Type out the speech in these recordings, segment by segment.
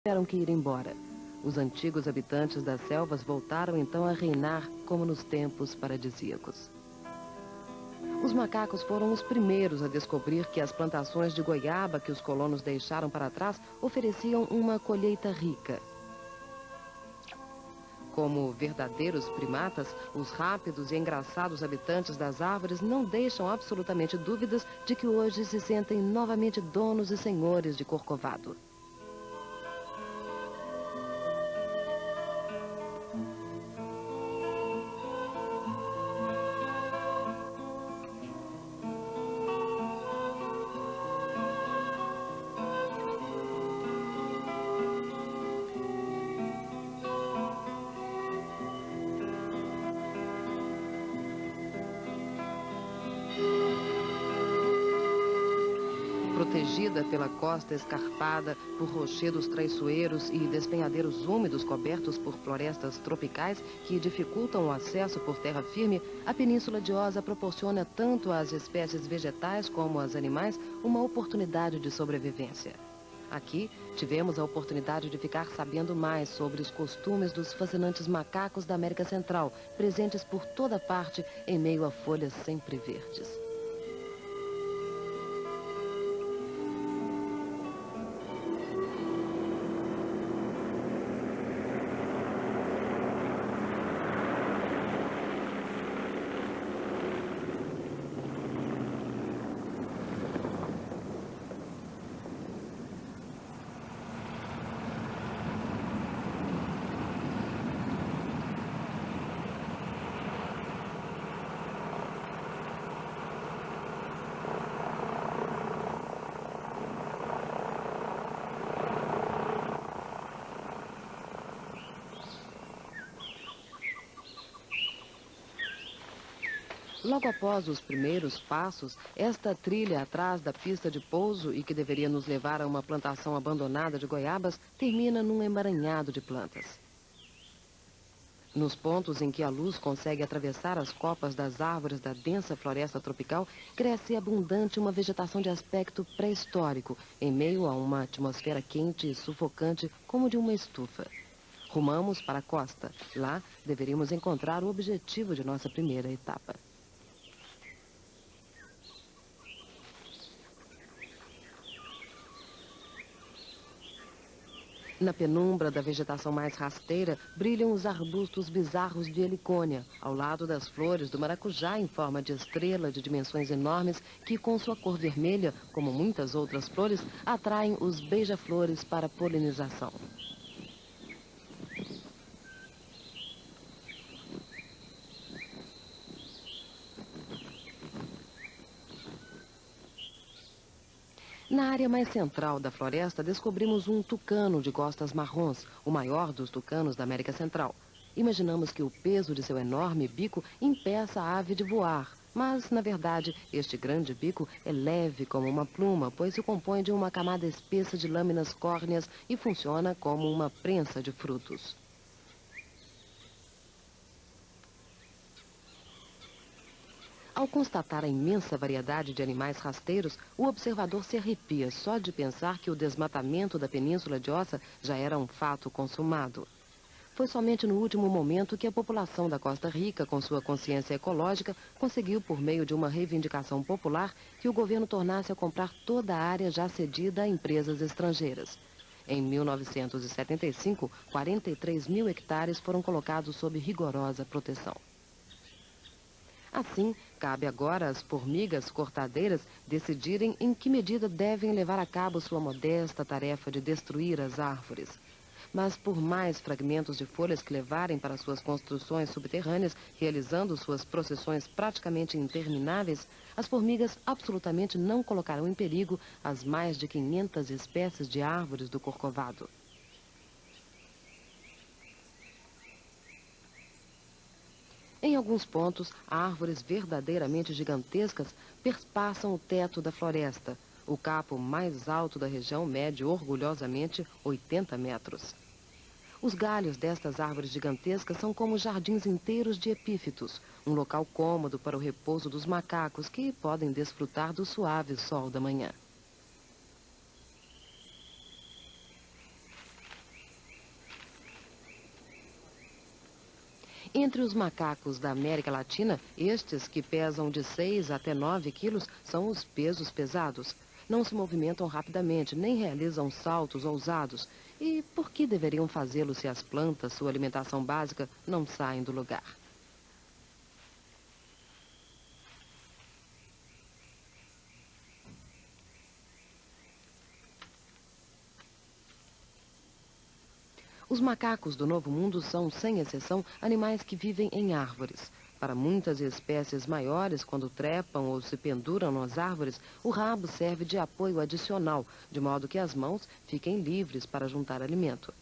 tiveram que ir embora. Os antigos habitantes das selvas voltaram então a reinar como nos tempos paradisíacos. Os macacos foram os primeiros a descobrir que as plantações de goiaba que os colonos deixaram para trás ofereciam uma colheita rica. Como verdadeiros primatas, os rápidos e engraçados habitantes das árvores não deixam absolutamente dúvidas de que hoje se sentem novamente donos e senhores de Corcovado. Protegida pela costa escarpada, por rochedos traiçoeiros e despenhadeiros úmidos cobertos por florestas tropicais que dificultam o acesso por terra firme, a Península de Osa proporciona tanto às espécies vegetais como às animais uma oportunidade de sobrevivência. Aqui, tivemos a oportunidade de ficar sabendo mais sobre os costumes dos fascinantes macacos da América Central, presentes por toda parte em meio a folhas sempre verdes. Logo após os primeiros passos, esta trilha atrás da pista de pouso e que deveria nos levar a uma plantação abandonada de goiabas, termina num emaranhado de plantas. Nos pontos em que a luz consegue atravessar as copas das árvores da densa floresta tropical, cresce abundante uma vegetação de aspecto pré-histórico, em meio a uma atmosfera quente e sufocante como de uma estufa. Rumamos para a costa. Lá, deveríamos encontrar o objetivo de nossa primeira etapa. Na penumbra da vegetação mais rasteira, brilham os arbustos bizarros de helicônia, ao lado das flores do maracujá em forma de estrela de dimensões enormes que, com sua cor vermelha, como muitas outras flores, atraem os beija-flores para a polinização. Na área mais central da floresta, descobrimos um tucano de costas marrons, o maior dos tucanos da América Central. Imaginamos que o peso de seu enorme bico impeça a ave de voar, mas, na verdade, este grande bico é leve como uma pluma, pois se compõe de uma camada espessa de lâminas córneas e funciona como uma prensa de frutos. Ao constatar a imensa variedade de animais rasteiros, o observador se arrepia só de pensar que o desmatamento da Península de Osa já era um fato consumado. Foi somente no último momento que a população da Costa Rica, com sua consciência ecológica, conseguiu, por meio de uma reivindicação popular, que o governo tornasse a comprar toda a área já cedida a empresas estrangeiras. Em 1975, 43 mil hectares foram colocados sob rigorosa proteção. Assim, cabe agora às formigas cortadeiras decidirem em que medida devem levar a cabo sua modesta tarefa de destruir as árvores. Mas por mais fragmentos de folhas que levarem para suas construções subterrâneas, realizando suas procissões praticamente intermináveis, as formigas absolutamente não colocarão em perigo as mais de 500 espécies de árvores do Corcovado. Em alguns pontos, árvores verdadeiramente gigantescas perpassam o teto da floresta. O capo mais alto da região mede orgulhosamente 80 metros. Os galhos destas árvores gigantescas são como jardins inteiros de epífitos, um local cômodo para o repouso dos macacos que podem desfrutar do suave sol da manhã. Entre os macacos da América Latina, estes, que pesam de 6 até 9 quilos, são os pesos pesados. Não se movimentam rapidamente, nem realizam saltos ousados. E por que deveriam fazê-lo se as plantas, sua alimentação básica, não saem do lugar? Os macacos do Novo Mundo são, sem exceção, animais que vivem em árvores. Para muitas espécies maiores, quando trepam ou se penduram nas árvores, o rabo serve de apoio adicional, de modo que as mãos fiquem livres para juntar alimento.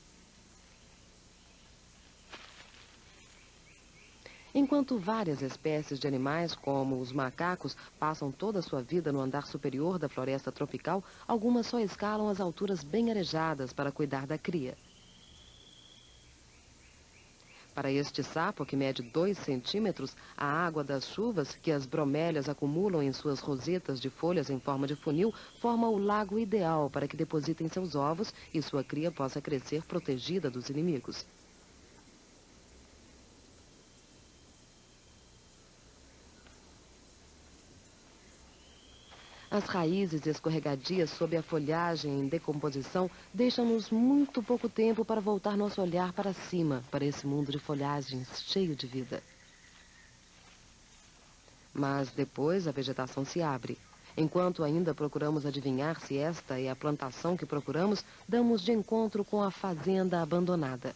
Enquanto várias espécies de animais, como os macacos, passam toda a sua vida no andar superior da floresta tropical, algumas só escalam as alturas bem arejadas para cuidar da cria. Para este sapo, que mede 2 centímetros, a água das chuvas, que as bromélias acumulam em suas rosetas de folhas em forma de funil, forma o lago ideal para que depositem seus ovos e sua cria possa crescer protegida dos inimigos. As raízes escorregadias sob a folhagem em decomposição deixam-nos muito pouco tempo para voltar nosso olhar para cima, para esse mundo de folhagens cheio de vida. Mas depois a vegetação se abre. Enquanto ainda procuramos adivinhar se esta é a plantação que procuramos, damos de encontro com a fazenda abandonada.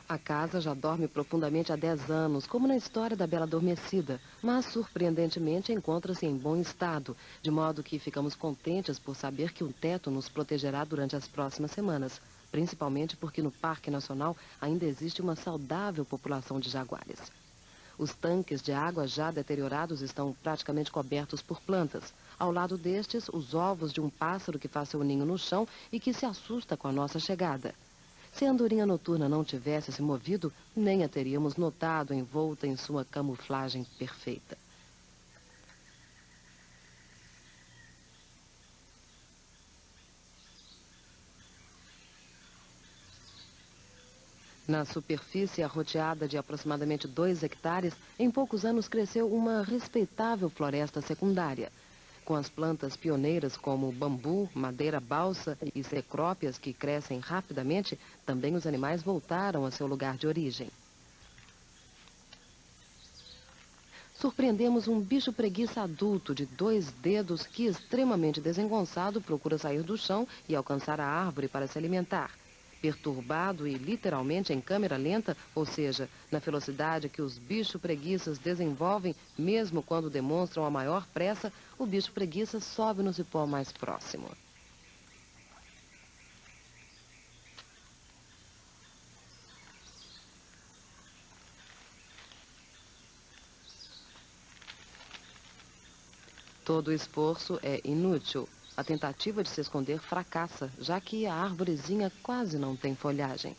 A casa já dorme profundamente há 10 anos, como na história da Bela Adormecida, mas surpreendentemente encontra-se em bom estado, de modo que ficamos contentes por saber que o teto nos protegerá durante as próximas semanas, principalmente porque no Parque Nacional ainda existe uma saudável população de jaguares. Os tanques de água já deteriorados estão praticamente cobertos por plantas. Ao lado destes, os ovos de um pássaro que faz seu ninho no chão e que se assusta com a nossa chegada. Se a andorinha noturna não tivesse se movido, nem a teríamos notado envolta em sua camuflagem perfeita. Na superfície arroteada de aproximadamente 2 hectares, em poucos anos cresceu uma respeitável floresta secundária. Com as plantas pioneiras como bambu, madeira balsa e cecrópias que crescem rapidamente, também os animais voltaram a seu lugar de origem. Surpreendemos um bicho preguiça adulto de 2 dedos que, extremamente desengonçado, procura sair do chão e alcançar a árvore para se alimentar. Perturbado e literalmente em câmera lenta, ou seja, na velocidade que os bichos preguiças desenvolvem, mesmo quando demonstram a maior pressa, o bicho preguiça sobe no cipó mais próximo. Todo o esforço é inútil. A tentativa de se esconder fracassa, já que a árvorezinha quase não tem folhagem.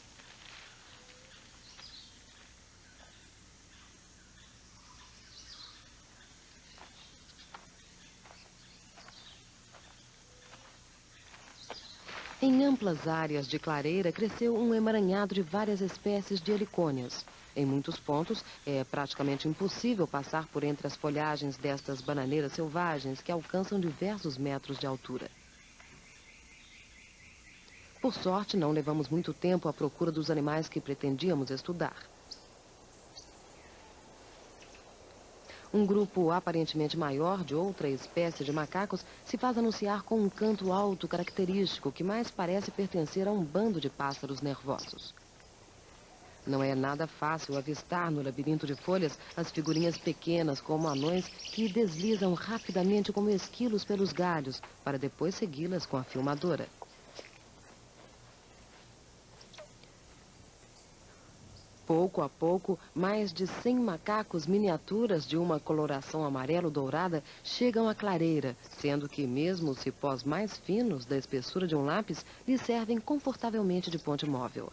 Em amplas áreas de clareira cresceu um emaranhado de várias espécies de helicônias. Em muitos pontos, é praticamente impossível passar por entre as folhagens destas bananeiras selvagens que alcançam diversos metros de altura. Por sorte, não levamos muito tempo à procura dos animais que pretendíamos estudar. Um grupo aparentemente maior de outra espécie de macacos se faz anunciar com um canto alto característico que mais parece pertencer a um bando de pássaros nervosos. Não é nada fácil avistar no labirinto de folhas as figurinhas pequenas como anões que deslizam rapidamente como esquilos pelos galhos para depois segui-las com a filmadora. Pouco a pouco, mais de 100 macacos miniaturas de uma coloração amarelo-dourada chegam à clareira, sendo que mesmo os cipós mais finos, da espessura de um lápis, lhes servem confortavelmente de ponte móvel.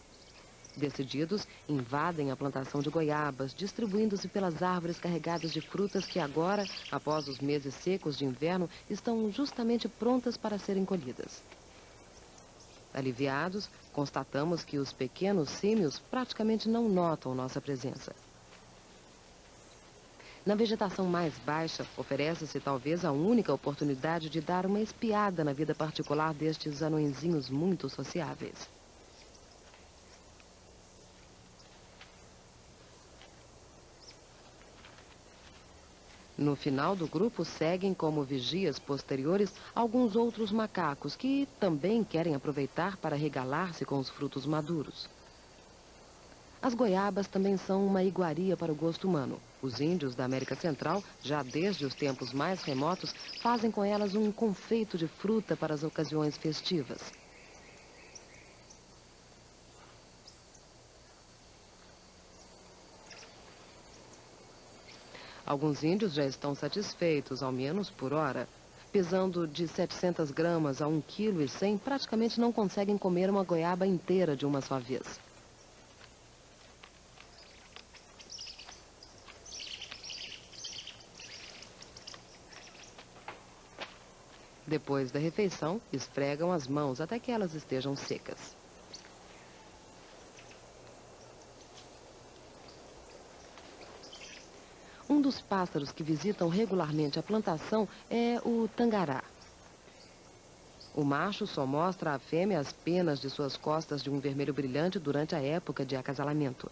Decididos, invadem a plantação de goiabas, distribuindo-se pelas árvores carregadas de frutas que agora, após os meses secos de inverno, estão justamente prontas para serem colhidas. Aliviados, constatamos que os pequenos símios praticamente não notam nossa presença. Na vegetação mais baixa, oferece-se talvez a única oportunidade de dar uma espiada na vida particular destes anõezinhos muito sociáveis. No final do grupo seguem como vigias posteriores alguns outros macacos que também querem aproveitar para regalar-se com os frutos maduros. As goiabas também são uma iguaria para o gosto humano. Os índios da América Central, já desde os tempos mais remotos, fazem com elas um confeito de fruta para as ocasiões festivas. Alguns índios já estão satisfeitos, ao menos por hora. Pesando de 700 gramas a 1,1 kg, praticamente não conseguem comer uma goiaba inteira de uma só vez. Depois da refeição, esfregam as mãos até que elas estejam secas. Um dos pássaros que visitam regularmente a plantação é o tangará. O macho só mostra à fêmea as penas de suas costas de um vermelho brilhante durante a época de acasalamento.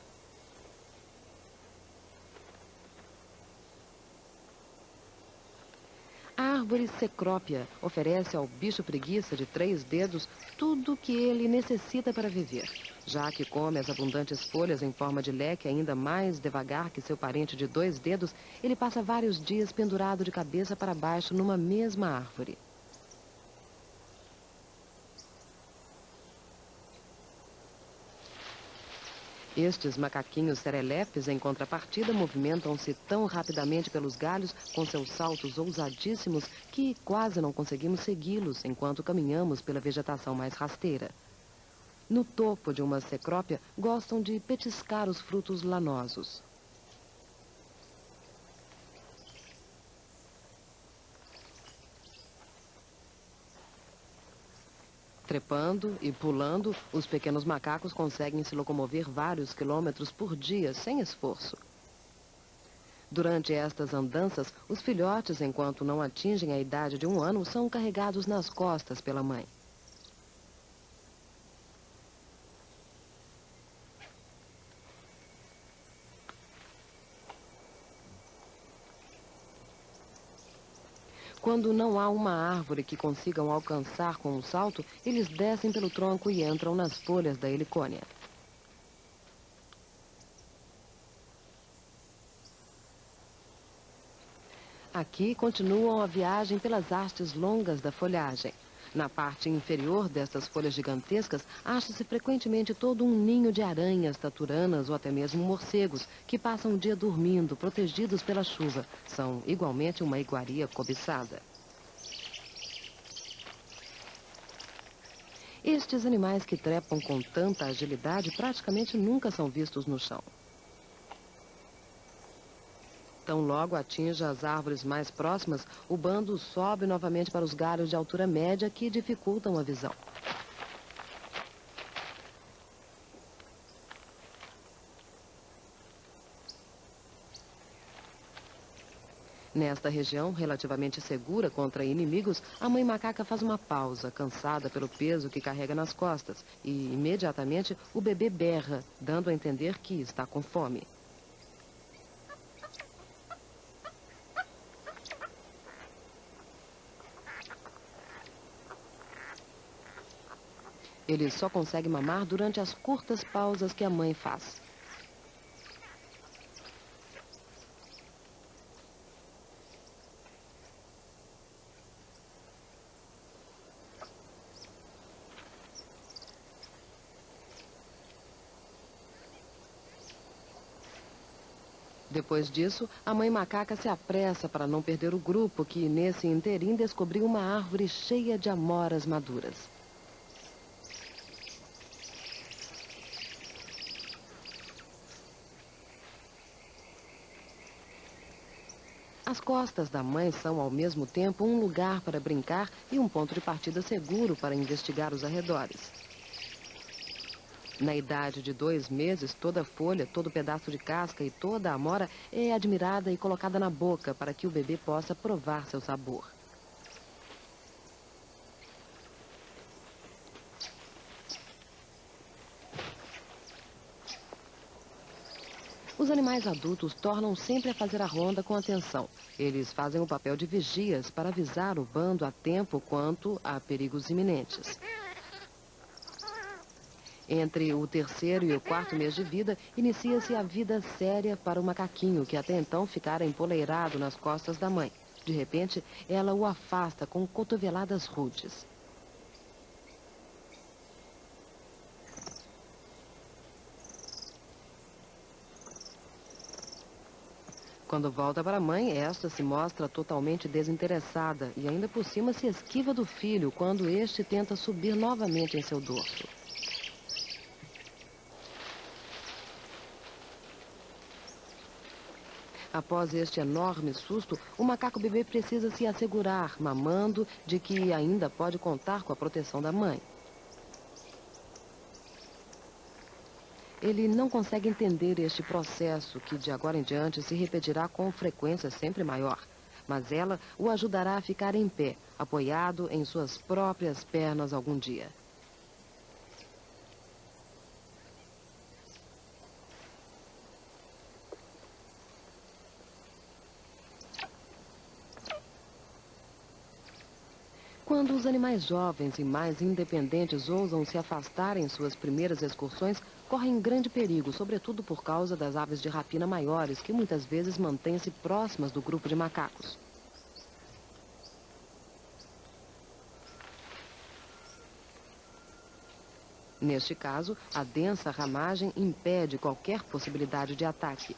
A árvore cecrópia oferece ao bicho preguiça de 3 dedos tudo o que ele necessita para viver. Já que come as abundantes folhas em forma de leque ainda mais devagar que seu parente de 2 dedos, ele passa vários dias pendurado de cabeça para baixo numa mesma árvore. Estes macaquinhos serelepes, em contrapartida, movimentam-se tão rapidamente pelos galhos com seus saltos ousadíssimos que quase não conseguimos segui-los enquanto caminhamos pela vegetação mais rasteira. No topo de uma cecrópia, gostam de petiscar os frutos lanosos. Trepando e pulando, os pequenos macacos conseguem se locomover vários quilômetros por dia, sem esforço. Durante estas andanças, os filhotes, enquanto não atingem a idade de 1 ano, são carregados nas costas pela mãe. Quando não há uma árvore que consigam alcançar com um salto, eles descem pelo tronco e entram nas folhas da helicônia. Aqui continuam a viagem pelas hastes longas da folhagem. Na parte inferior destas folhas gigantescas, acha-se frequentemente todo um ninho de aranhas, taturanas ou até mesmo morcegos, que passam o dia dormindo, protegidos pela chuva. São igualmente uma iguaria cobiçada. Estes animais que trepam com tanta agilidade praticamente nunca são vistos no chão. Tão logo atinja as árvores mais próximas, o bando sobe novamente para os galhos de altura média que dificultam a visão. Nesta região, relativamente segura contra inimigos, a mãe macaca faz uma pausa, cansada pelo peso que carrega nas costas, e imediatamente o bebê berra, dando a entender que está com fome. Ele só consegue mamar durante as curtas pausas que a mãe faz. Depois disso, a mãe macaca se apressa para não perder o grupo que, nesse interim, descobriu uma árvore cheia de amoras maduras. As costas da mãe são, ao mesmo tempo, um lugar para brincar e um ponto de partida seguro para investigar os arredores. Na idade de 2 meses, toda folha, todo pedaço de casca e toda a amora é admirada e colocada na boca para que o bebê possa provar seu sabor. Os animais adultos tornam sempre a fazer a ronda com atenção. Eles fazem o papel de vigias para avisar o bando a tempo quanto a perigos iminentes. Entre o 3º e o 4º mês de vida, inicia-se a vida séria para o macaquinho, que até então ficara empoleirado nas costas da mãe. De repente, ela o afasta com cotoveladas rudes. Quando volta para a mãe, esta se mostra totalmente desinteressada e ainda por cima se esquiva do filho quando este tenta subir novamente em seu dorso. Após este enorme susto, o macaco bebê precisa se assegurar, mamando, de que ainda pode contar com a proteção da mãe. Ele não consegue entender este processo, que de agora em diante se repetirá com frequência sempre maior. Mas ela o ajudará a ficar em pé, apoiado em suas próprias pernas algum dia. Quando os animais jovens e mais independentes ousam se afastar em suas primeiras excursões, correm grande perigo, sobretudo por causa das aves de rapina maiores, que muitas vezes mantêm-se próximas do grupo de macacos. Neste caso, a densa ramagem impede qualquer possibilidade de ataque.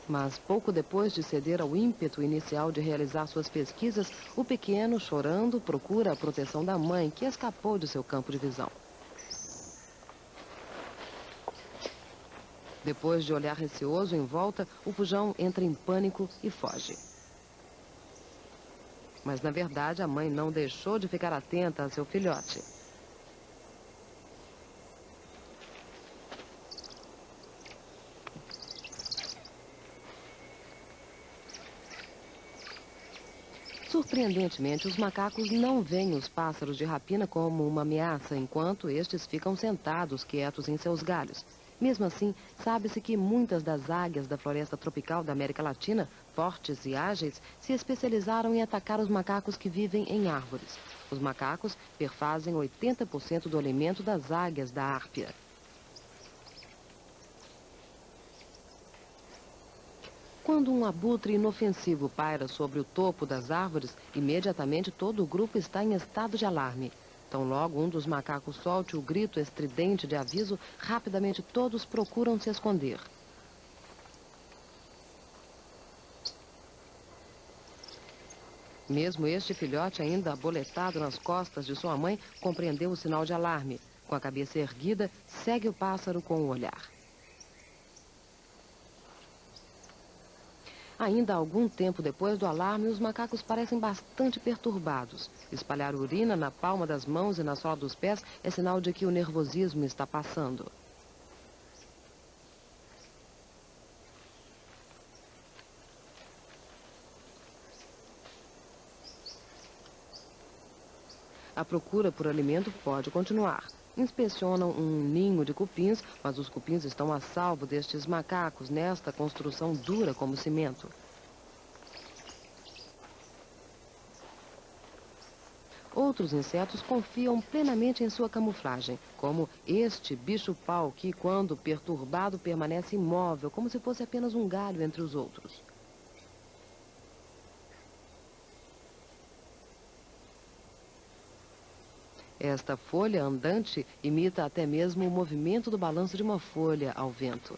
Mas pouco depois de ceder ao ímpeto inicial de realizar suas pesquisas, o pequeno, chorando, procura a proteção da mãe, que escapou de seu campo de visão. Depois de olhar receoso em volta, o fujão entra em pânico e foge. Mas, na verdade, a mãe não deixou de ficar atenta a seu filhote. Surpreendentemente, os macacos não veem os pássaros de rapina como uma ameaça, enquanto estes ficam sentados quietos em seus galhos. Mesmo assim, sabe-se que muitas das águias da floresta tropical da América Latina, fortes e ágeis, se especializaram em atacar os macacos que vivem em árvores. Os macacos perfazem 80% do alimento das águias da árpia. Quando um abutre inofensivo paira sobre o topo das árvores, imediatamente todo o grupo está em estado de alarme. Tão logo um dos macacos solte o grito estridente de aviso, rapidamente todos procuram se esconder. Mesmo este filhote, ainda aboletado nas costas de sua mãe, compreendeu o sinal de alarme. Com a cabeça erguida, segue o pássaro com o olhar. Ainda algum tempo depois do alarme, os macacos parecem bastante perturbados. Espalhar urina na palma das mãos e na sola dos pés é sinal de que o nervosismo está passando. A procura por alimento pode continuar. Inspecionam um ninho de cupins, mas os cupins estão a salvo destes macacos nesta construção dura como cimento. Outros insetos confiam plenamente em sua camuflagem, como este bicho-pau que, quando perturbado, permanece imóvel, como se fosse apenas um galho entre os outros. Esta folha andante imita até mesmo o movimento do balanço de uma folha ao vento.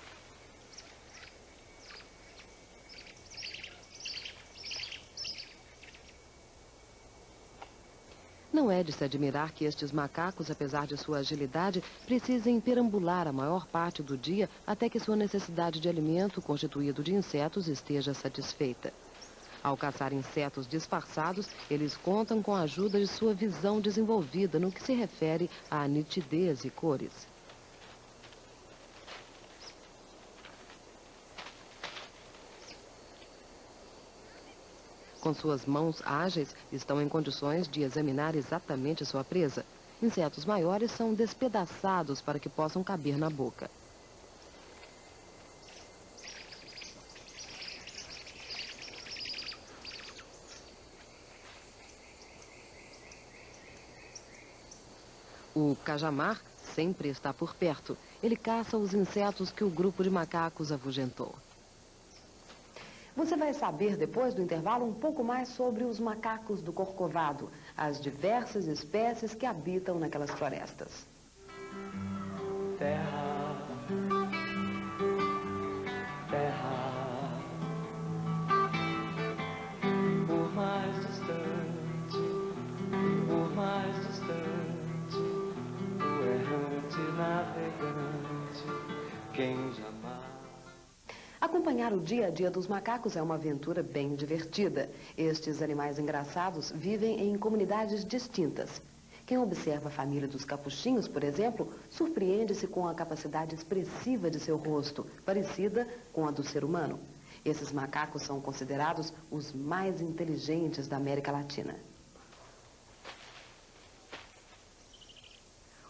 Não é de se admirar que estes macacos, apesar de sua agilidade, precisem perambular a maior parte do dia até que sua necessidade de alimento, constituído de insetos, esteja satisfeita. Ao caçar insetos disfarçados, eles contam com a ajuda de sua visão desenvolvida no que se refere à nitidez e cores. Com suas mãos ágeis, estão em condições de examinar exatamente sua presa. Insetos maiores são despedaçados para que possam caber na boca. O cajamar sempre está por perto. Ele caça os insetos que o grupo de macacos afugentou. Você vai saber, depois do intervalo, um pouco mais sobre os macacos do Corcovado, as diversas espécies que habitam naquelas florestas. Terra, terra, por mais distante, o errante navegante, quem jamais... Acompanhar o dia a dia dos macacos é uma aventura bem divertida. Estes animais engraçados vivem em comunidades distintas. Quem observa a família dos capuchinhos, por exemplo, surpreende-se com a capacidade expressiva de seu rosto, parecida com a do ser humano. Esses macacos são considerados os mais inteligentes da América Latina.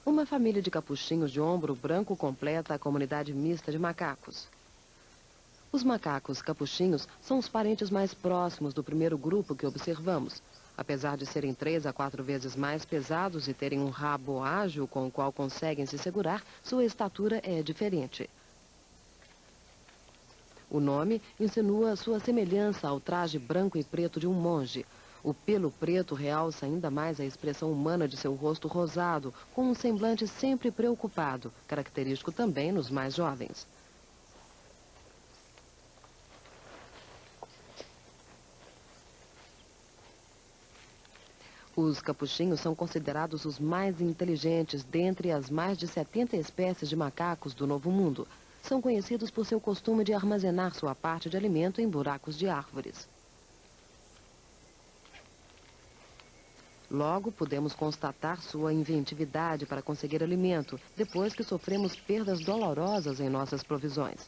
Uma família de capuchinhos de ombro branco completa a comunidade mista de macacos. Os macacos capuchinhos são os parentes mais próximos do primeiro grupo que observamos. Apesar de serem 3 a 4 vezes mais pesados e terem um rabo ágil com o qual conseguem se segurar, sua estatura é diferente. O nome insinua sua semelhança ao traje branco e preto de um monge. O pelo preto realça ainda mais a expressão humana de seu rosto rosado, com um semblante sempre preocupado, característico também nos mais jovens. Os capuchinhos são considerados os mais inteligentes dentre as mais de 70 espécies de macacos do Novo Mundo. São conhecidos por seu costume de armazenar sua parte de alimento em buracos de árvores. Logo, podemos constatar sua inventividade para conseguir alimento, depois que sofremos perdas dolorosas em nossas provisões.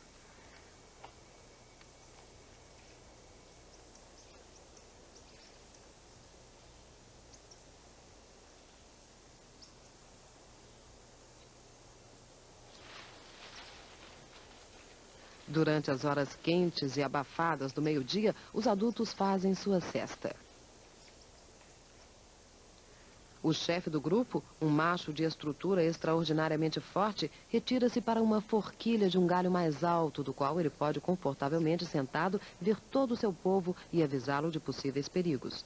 Durante as horas quentes e abafadas do meio-dia, os adultos fazem sua cesta. O chefe do grupo, um macho de estrutura extraordinariamente forte, retira-se para uma forquilha de um galho mais alto, do qual ele pode confortavelmente sentado ver todo o seu povo e avisá-lo de possíveis perigos.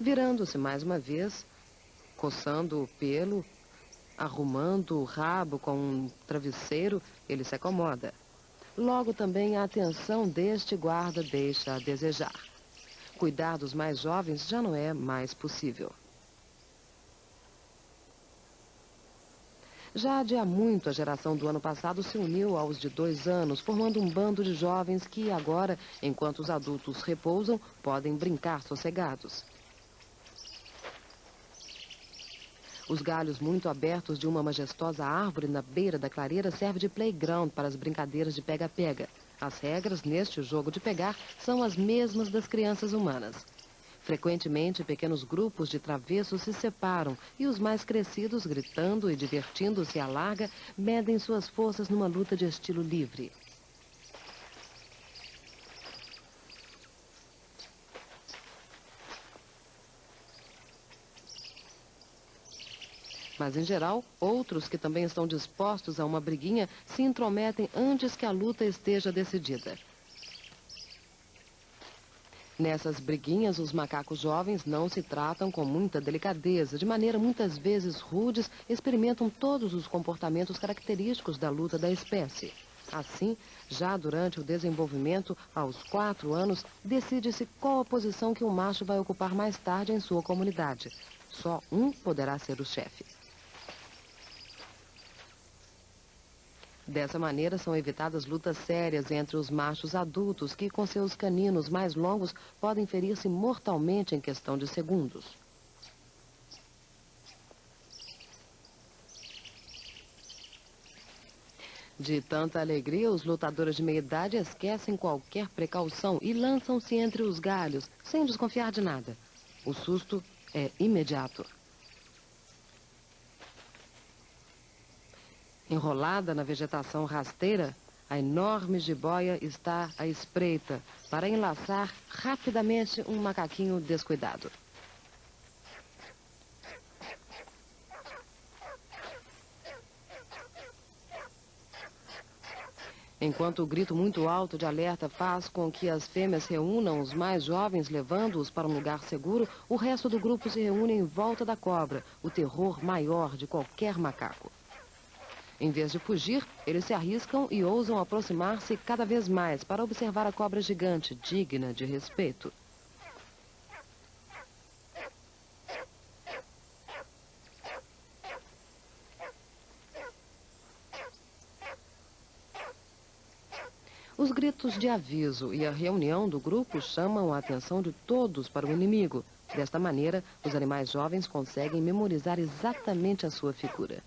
Virando-se mais uma vez, coçando o pelo, arrumando o rabo com um travesseiro, ele se acomoda. Logo também a atenção deste guarda deixa a desejar. Cuidar dos mais jovens já não é mais possível. Já de há muito, a geração do ano passado se uniu aos de 2 anos, formando um bando de jovens que agora, enquanto os adultos repousam, podem brincar sossegados. Os galhos muito abertos de uma majestosa árvore na beira da clareira servem de playground para as brincadeiras de pega-pega. As regras neste jogo de pegar são as mesmas das crianças humanas. Frequentemente, pequenos grupos de travessos se separam e os mais crescidos, gritando e divertindo-se à larga, medem suas forças numa luta de estilo livre. Mas, em geral, outros que também estão dispostos a uma briguinha se intrometem antes que a luta esteja decidida. Nessas briguinhas, os macacos jovens não se tratam com muita delicadeza, de maneira muitas vezes rudes, experimentam todos os comportamentos característicos da luta da espécie. Assim, já durante o desenvolvimento, aos 4 anos, decide-se qual a posição que o macho vai ocupar mais tarde em sua comunidade. Só um poderá ser o chefe. Dessa maneira, são evitadas lutas sérias entre os machos adultos que, com seus caninos mais longos, podem ferir-se mortalmente em questão de segundos. De tanta alegria, os lutadores de meia-idade esquecem qualquer precaução e lançam-se entre os galhos, sem desconfiar de nada. O susto é imediato. Enrolada na vegetação rasteira, a enorme jiboia está à espreita para enlaçar rapidamente um macaquinho descuidado. Enquanto o grito muito alto de alerta faz com que as fêmeas reúnam os mais jovens, levando-os para um lugar seguro, o resto do grupo se reúne em volta da cobra, o terror maior de qualquer macaco. Em vez de fugir, eles se arriscam e ousam aproximar-se cada vez mais para observar a cobra gigante, digna de respeito. Os gritos de aviso e a reunião do grupo chamam a atenção de todos para o inimigo. Desta maneira, os animais jovens conseguem memorizar exatamente a sua figura.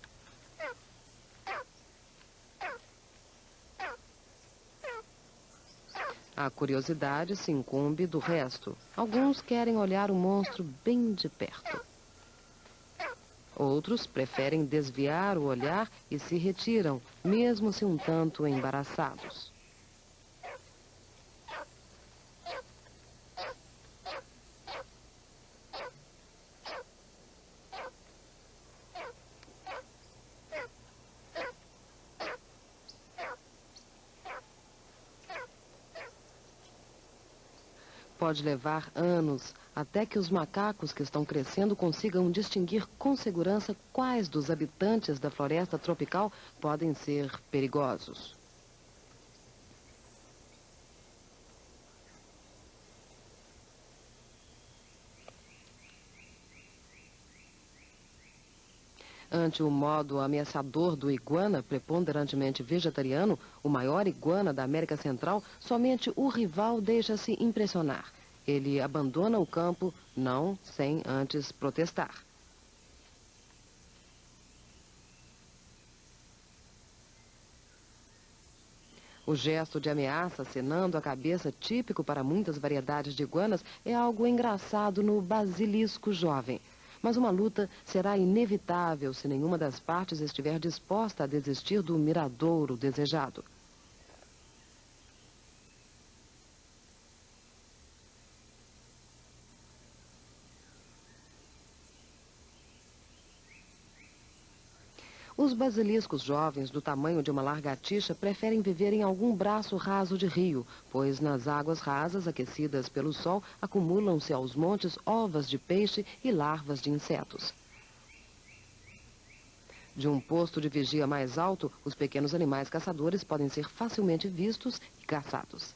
A curiosidade se incumbe do resto. Alguns querem olhar o monstro bem de perto. Outros preferem desviar o olhar e se retiram, mesmo se um tanto embaraçados. Pode levar anos até que os macacos que estão crescendo consigam distinguir com segurança quais dos habitantes da floresta tropical podem ser perigosos. Ante o modo ameaçador do iguana, preponderantemente vegetariano, o maior iguana da América Central, somente o rival deixa-se impressionar. Ele abandona o campo, não sem antes protestar. O gesto de ameaça, acenando a cabeça, típico para muitas variedades de iguanas, é algo engraçado no basilisco jovem. Mas uma luta será inevitável se nenhuma das partes estiver disposta a desistir do miradouro desejado. Os basiliscos jovens, do tamanho de uma lagartixa, preferem viver em algum braço raso de rio, pois nas águas rasas, aquecidas pelo sol, acumulam-se aos montes ovas de peixe e larvas de insetos. De um posto de vigia mais alto, os pequenos animais caçadores podem ser facilmente vistos e caçados.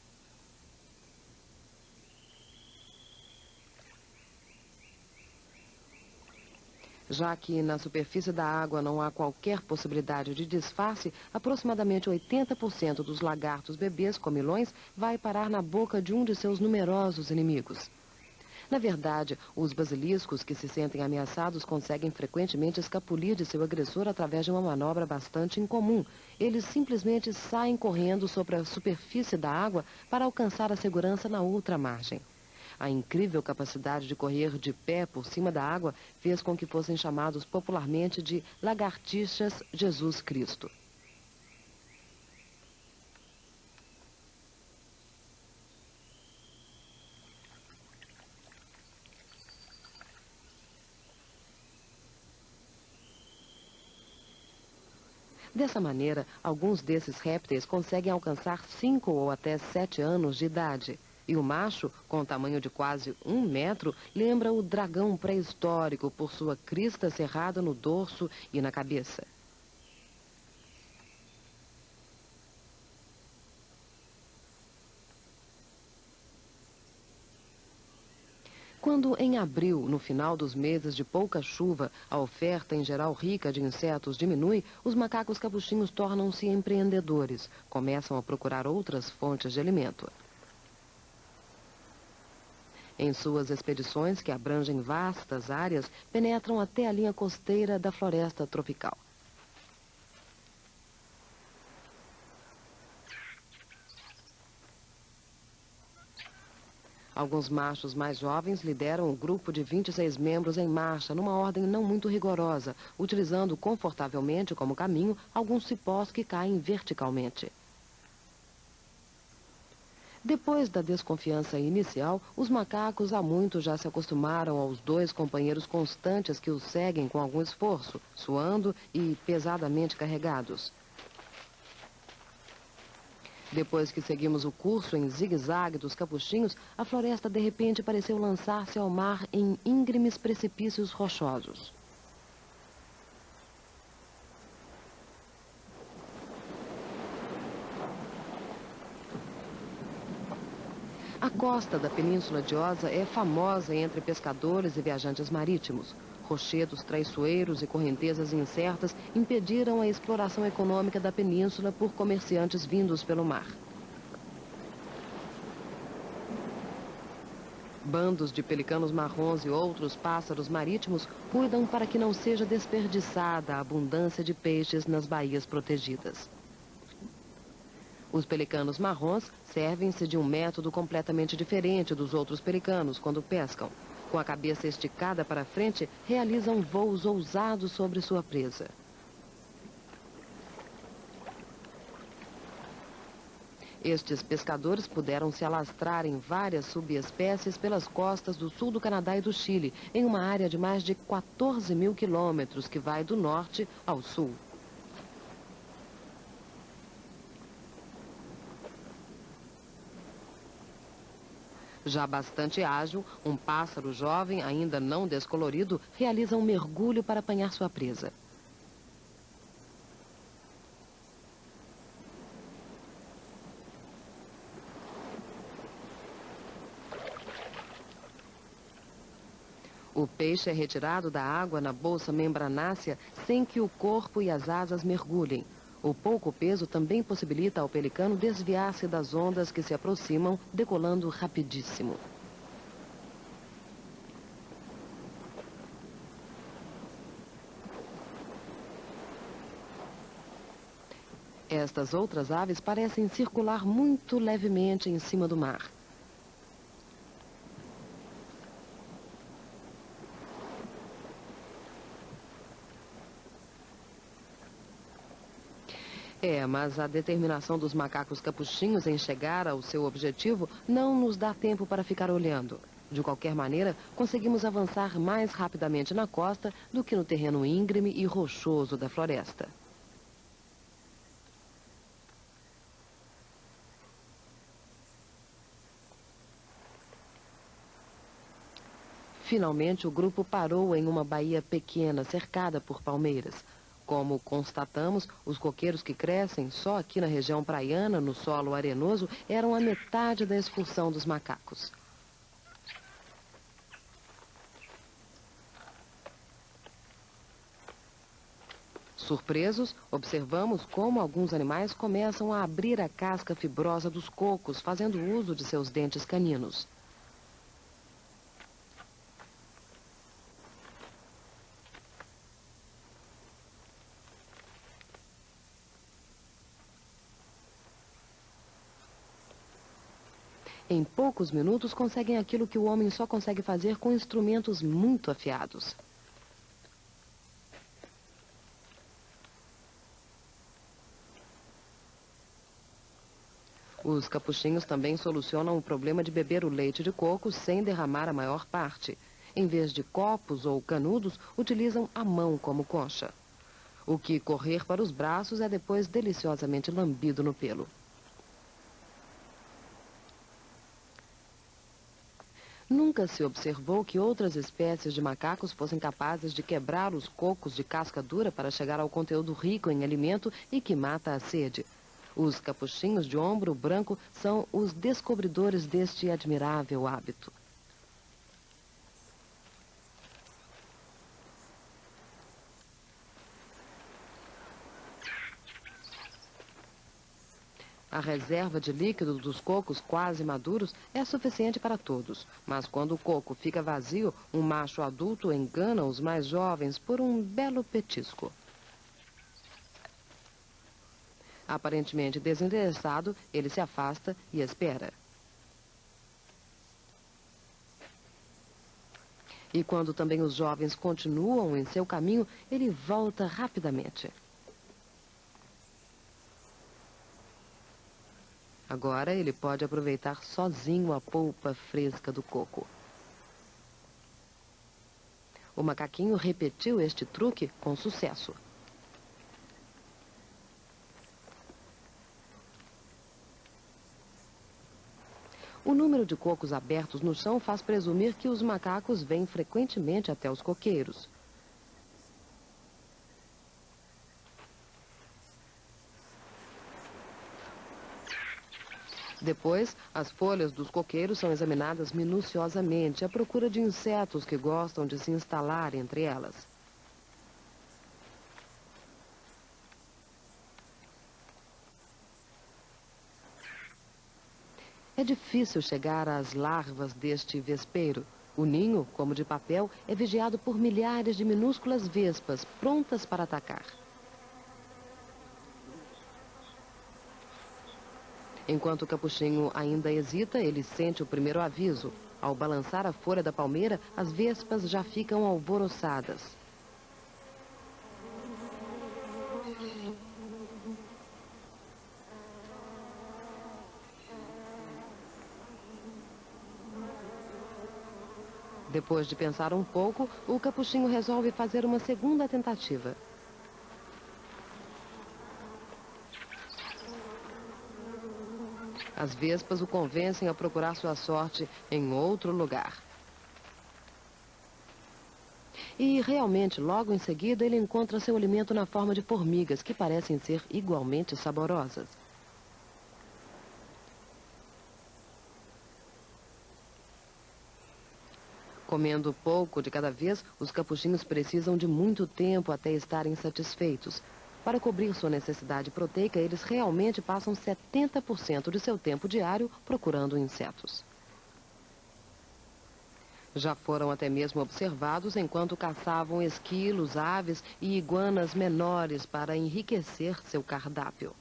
Já que na superfície da água não há qualquer possibilidade de disfarce, aproximadamente 80% dos lagartos bebês comilões vai parar na boca de um de seus numerosos inimigos. Na verdade, os basiliscos que se sentem ameaçados conseguem frequentemente escapulir de seu agressor através de uma manobra bastante incomum. Eles simplesmente saem correndo sobre a superfície da água para alcançar a segurança na outra margem. A incrível capacidade de correr de pé por cima da água fez com que fossem chamados popularmente de lagartixas Jesus Cristo. Dessa maneira, alguns desses répteis conseguem alcançar 5 ou até 7 anos de idade. E o macho, com tamanho de quase 1 metro, lembra o dragão pré-histórico por sua crista cerrada no dorso e na cabeça. Quando em abril, no final dos meses de pouca chuva, a oferta em geral rica de insetos diminui, os macacos capuchinhos tornam-se empreendedores, começam a procurar outras fontes de alimento. Em suas expedições, que abrangem vastas áreas, penetram até a linha costeira da floresta tropical. Alguns machos mais jovens lideram um grupo de 26 membros em marcha, numa ordem não muito rigorosa, utilizando confortavelmente como caminho alguns cipós que caem verticalmente. Depois da desconfiança inicial, os macacos há muito já se acostumaram aos 2 companheiros constantes que os seguem com algum esforço, suando e pesadamente carregados. Depois que seguimos o curso em zigue-zague dos capuchinhos, a floresta de repente pareceu lançar-se ao mar em íngremes precipícios rochosos. A costa da Península de Osa é famosa entre pescadores e viajantes marítimos. Rochedos traiçoeiros e correntezas incertas impediram a exploração econômica da península por comerciantes vindos pelo mar. Bandos de pelicanos marrons e outros pássaros marítimos cuidam para que não seja desperdiçada a abundância de peixes nas baías protegidas. Os pelicanos marrons servem-se de um método completamente diferente dos outros pelicanos quando pescam. Com a cabeça esticada para frente, realizam voos ousados sobre sua presa. Estes pescadores puderam se alastrar em várias subespécies pelas costas do sul do Canadá e do Chile, em uma área de mais de 14 mil quilômetros que vai do norte ao sul. Já bastante ágil, um pássaro jovem, ainda não descolorido, realiza um mergulho para apanhar sua presa. O peixe é retirado da água na bolsa membranácea sem que o corpo e as asas mergulhem. O pouco peso também possibilita ao pelicano desviar-se das ondas que se aproximam, decolando rapidíssimo. Estas outras aves parecem circular muito levemente em cima do mar. Mas a determinação dos macacos capuchinhos em chegar ao seu objetivo não nos dá tempo para ficar olhando. De qualquer maneira, conseguimos avançar mais rapidamente na costa do que no terreno íngreme e rochoso da floresta. Finalmente, o grupo parou em uma baía pequena, cercada por palmeiras. Como constatamos, os coqueiros que crescem só aqui na região praiana, no solo arenoso, eram a metade da excursão dos macacos. Surpresos, observamos como alguns animais começam a abrir a casca fibrosa dos cocos, fazendo uso de seus dentes caninos. Em poucos minutos, conseguem aquilo que o homem só consegue fazer com instrumentos muito afiados. Os capuchinhos também solucionam o problema de beber o leite de coco sem derramar a maior parte. Em vez de copos ou canudos, utilizam a mão como concha. O que correr para os braços é depois deliciosamente lambido no pelo. Nunca se observou que outras espécies de macacos fossem capazes de quebrar os cocos de casca dura para chegar ao conteúdo rico em alimento e que mata a sede. Os capuchinhos de ombro branco são os descobridores deste admirável hábito. A reserva de líquido dos cocos quase maduros é suficiente para todos, mas quando o coco fica vazio, um macho adulto engana os mais jovens por um belo petisco. Aparentemente desinteressado, ele se afasta e espera. E quando também os jovens continuam em seu caminho, ele volta rapidamente. Agora ele pode aproveitar sozinho a polpa fresca do coco. O macaquinho repetiu este truque com sucesso. O número de cocos abertos no chão faz presumir que os macacos vêm frequentemente até os coqueiros. Depois, as folhas dos coqueiros são examinadas minuciosamente à procura de insetos que gostam de se instalar entre elas. É difícil chegar às larvas deste vespeiro. O ninho, como de papel, é vigiado por milhares de minúsculas vespas prontas para atacar. Enquanto o capuchinho ainda hesita, ele sente o primeiro aviso. Ao balançar a folha da palmeira, as vespas já ficam alvoroçadas. Depois de pensar um pouco, o capuchinho resolve fazer uma segunda tentativa. As vespas o convencem a procurar sua sorte em outro lugar. E realmente, logo em seguida, ele encontra seu alimento na forma de formigas, que parecem ser igualmente saborosas. Comendo pouco de cada vez, os capuchinhos precisam de muito tempo até estarem satisfeitos. Para cobrir sua necessidade proteica, eles realmente passam 70% de seu tempo diário procurando insetos. Já foram até mesmo observados enquanto caçavam esquilos, aves e iguanas menores para enriquecer seu cardápio.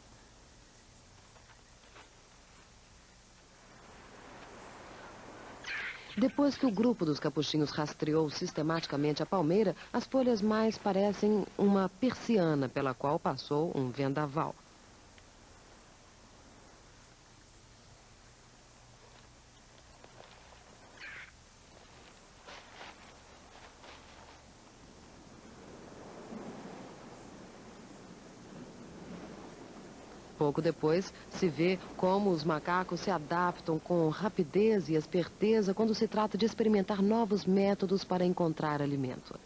Depois que o grupo dos capuchinhos rastreou sistematicamente a palmeira, as folhas mais parecem uma persiana pela qual passou um vendaval. Pouco depois, se vê como os macacos se adaptam com rapidez e esperteza quando se trata de experimentar novos métodos para encontrar alimento.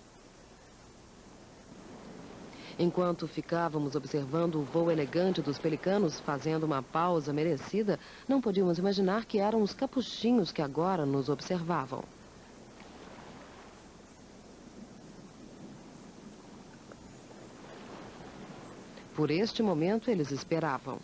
Enquanto ficávamos observando o voo elegante dos pelicanos, fazendo uma pausa merecida, não podíamos imaginar que eram os capuchinhos que agora nos observavam. Por este momento, eles esperavam.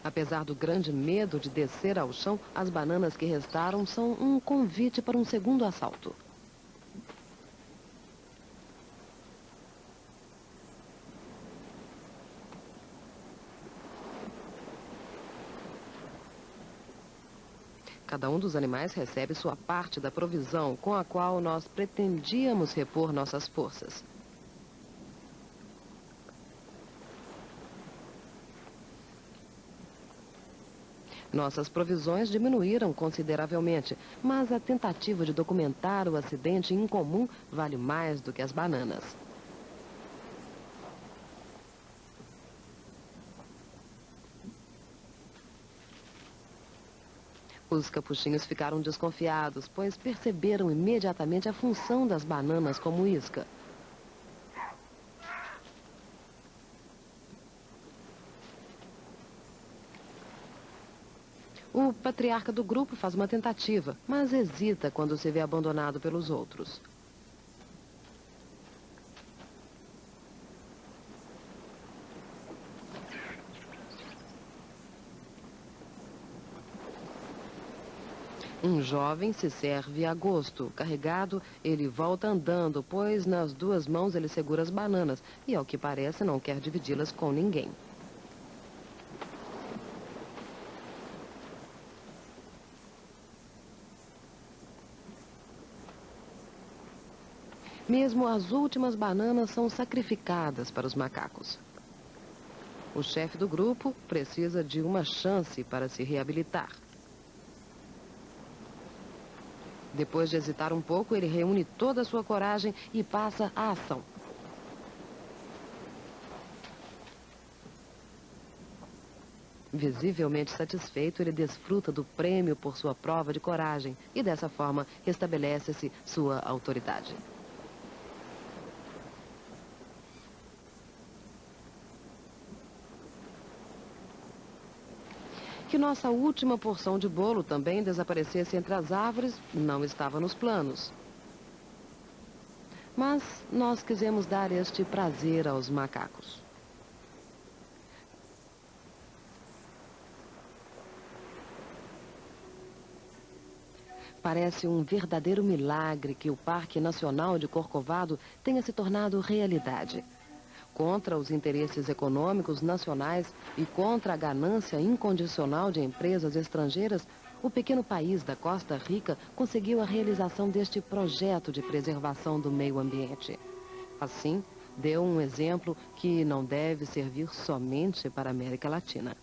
Apesar do grande medo de descer ao chão, as bananas que restaram são um convite para um segundo assalto. Cada um dos animais recebe sua parte da provisão com a qual nós pretendíamos repor nossas forças. Nossas provisões diminuíram consideravelmente, mas a tentativa de documentar o acidente incomum vale mais do que as bananas. Os capuchinhos ficaram desconfiados, pois perceberam imediatamente a função das bananas como isca. O patriarca do grupo faz uma tentativa, mas hesita quando se vê abandonado pelos outros. Um jovem se serve a gosto. Carregado, ele volta andando, pois nas duas mãos ele segura as bananas e, ao que parece, não quer dividi-las com ninguém. Mesmo as últimas bananas são sacrificadas para os macacos. O chefe do grupo precisa de uma chance para se reabilitar. Depois de hesitar um pouco, ele reúne toda a sua coragem e passa à ação. Visivelmente satisfeito, ele desfruta do prêmio por sua prova de coragem e, dessa forma, restabelece-se sua autoridade. Que nossa última porção de bolo também desaparecesse entre as árvores não estava nos planos. Mas nós quisemos dar este prazer aos macacos. Parece um verdadeiro milagre que o Parque Nacional de Corcovado tenha se tornado realidade. Contra os interesses econômicos nacionais e contra a ganância incondicional de empresas estrangeiras, o pequeno país da Costa Rica conseguiu a realização deste projeto de preservação do meio ambiente. Assim, deu um exemplo que não deve servir somente para a América Latina.